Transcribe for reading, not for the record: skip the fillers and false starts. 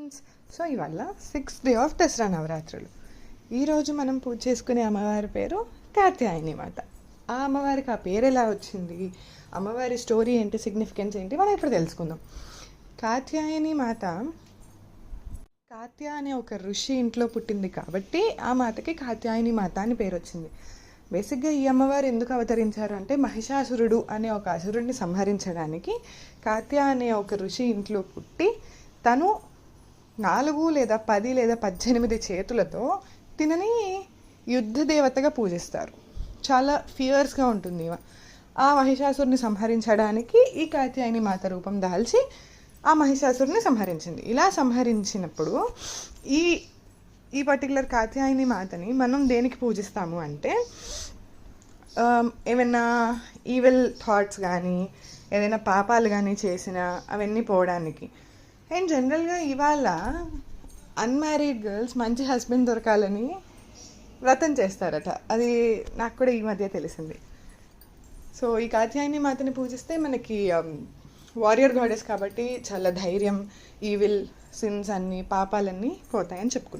Friends, so ఇవాళ 6th day of Dasara నవరాత్రులు. ఈరోజు మనం పూజ చేసుకునే అమ్మవారి పేరు కాత్యాయని మాత. ఆ అమ్మవారికి ఆ పేరు ఎలా వచ్చింది, అమ్మవారి స్టోరీ ఏంటి, సిగ్నిఫికెన్స్ ఏంటి, మనం ఇప్పుడు తెలుసుకుందాం. కాత్యాయని మాత కాత్య అనే ఒక ఋషి ఇంట్లో పుట్టింది కాబట్టి ఆ మాతకి కాత్యాయని మాత అని పేరు వచ్చింది. బేసిక్గా ఈ అమ్మవారు ఎందుకు అవతరించారు అంటే, మహిషాసురుడు అనే ఒక అసురుడిని సంహరించడానికి కాత్య అనే ఒక ఋషి ఇంట్లో పుట్టి తను 4 లేదా 10 లేదా 18 చేతులతో తినని యుద్ధ దేవతగా పూజిస్తారు. చాలా ఫియర్స్గా ఉంటుంది. ఆ మహిషాసురుని సంహరించడానికి ఈ కాత్యాయని మాత రూపం దాల్చి ఆ మహిషాసురుని సంహరించింది. ఇలా సంహరించినప్పుడు ఈ ఈ పర్టికులర్ కాత్యాయని మాతని మనం దేనికి పూజిస్తాము అంటే, ఏమైనా ఈవిల్ థాట్స్ కానీ ఏదైనా పాపాలు కానీ చేసినా అవన్నీ పోవడానికి. అండ్ జనరల్గా ఇవాళ అన్మ్యారీడ్ గర్ల్స్ మంచి హస్బెండ్ దొరకాలని వ్రతం చేస్తారట. అది నాకు కూడా ఈ మధ్య తెలిసింది. సో ఈ కాత్యాయని మాతని పూజిస్తే మనకి వారియర్ గాడెస్ కాబట్టి చాలా ధైర్యం, ఈవిల్ సిన్స్ అన్నీ, పాపాలన్నీ పోతాయని చెప్పుకుంటాం.